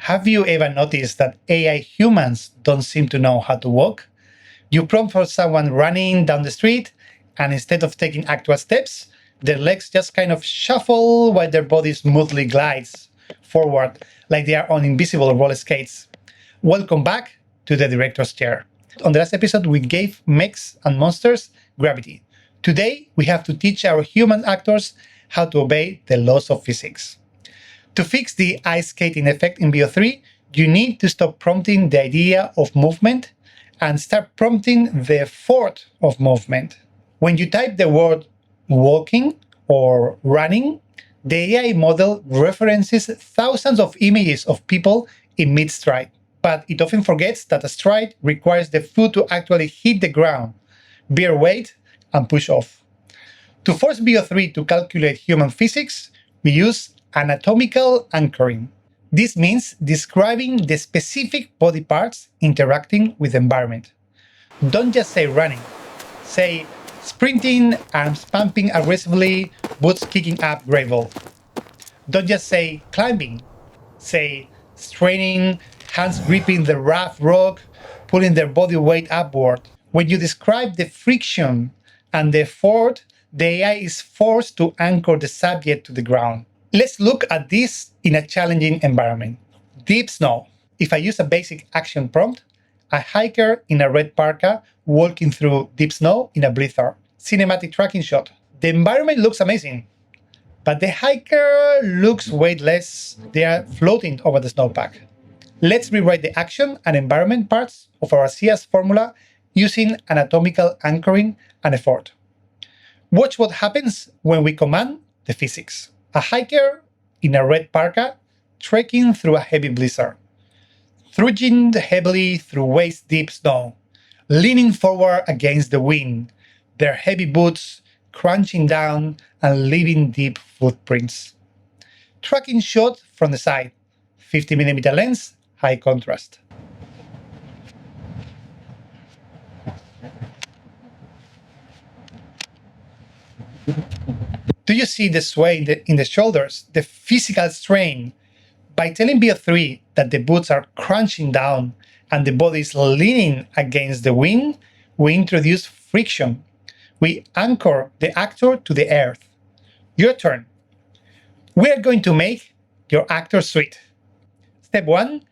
Have you ever noticed that AI humans don't seem to know how to walk? You prompt for someone running down the street, and instead of taking actual steps, their legs just kind of shuffle while their body smoothly glides forward like they are on invisible roller skates. Welcome back to the director's chair. On the last episode, we gave mechs and monsters gravity. Today, we have to teach our human actors how to obey the laws of physics. To fix the ice skating effect in VO3, you need to stop prompting the idea of movement and start prompting the effort of movement. When you type the word walking or running, the AI model references thousands of images of people in mid-stride, but it often forgets that a stride requires the foot to actually hit the ground, bear weight, and push off. To force VO3 to calculate human physics, we use anatomical anchoring. This means describing the specific body parts interacting with the environment. Don't just say running. Say sprinting, arms pumping aggressively, boots kicking up gravel. Don't just say climbing. Say straining, hands gripping the rough rock, pulling their body weight upward. When you describe the friction and the effort, the AI is forced to anchor the subject to the ground. Let's look at this in a challenging environment. Deep snow. If I use a basic action prompt, a hiker in a red parka walking through deep snow in a blizzard. Cinematic tracking shot. The environment looks amazing, but the hiker looks weightless. They are floating over the snowpack. Let's rewrite the action and environment parts of our CS formula using anatomical anchoring and effort. Watch what happens when we command the physics. A hiker in a red parka trekking through a heavy blizzard, trudging heavily through waist-deep snow, leaning forward against the wind, their heavy boots crunching down and leaving deep footprints. Tracking shot from the side, 50mm lens, high contrast. Do you see the sway in the shoulders, the physical strain? By telling VO3 that the boots are crunching down and the body is leaning against the wind, we introduce friction. We anchor the actor to the earth. Your turn. We are going to make your actor suit. Step 1.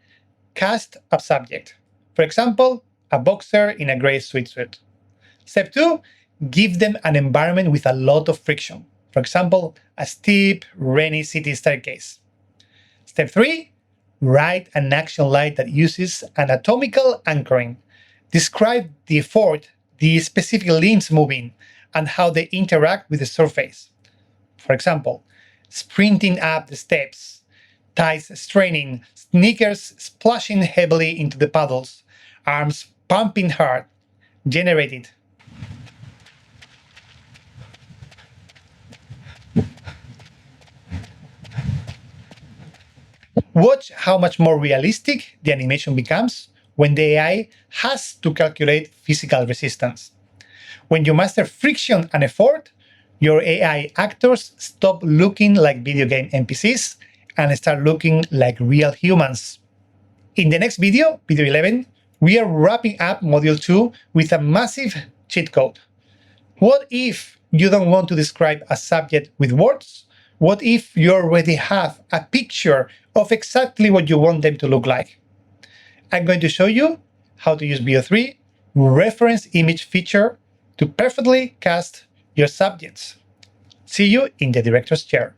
Cast a subject. For example, a boxer in a gray suit. Step 2. Give them an environment with a lot of friction. For example, a steep, rainy city staircase. Step 3. Write an action line that uses anatomical anchoring. Describe the effort, the specific limbs moving, and how they interact with the surface. For example, sprinting up the steps, thighs straining, sneakers splashing heavily into the puddles, arms pumping hard. Generate it. Watch how much more realistic the animation becomes when the AI has to calculate physical resistance. When you master friction and effort, your AI actors stop looking like video game NPCs and start looking like real humans. In the next video, video 11, we are wrapping up Module 2 with a massive cheat code. What if you don't want to describe a subject with words? What if you already have a picture of exactly what you want them to look like? I'm going to show you how to use VO3 reference image feature to perfectly cast your subjects. See you in the director's chair.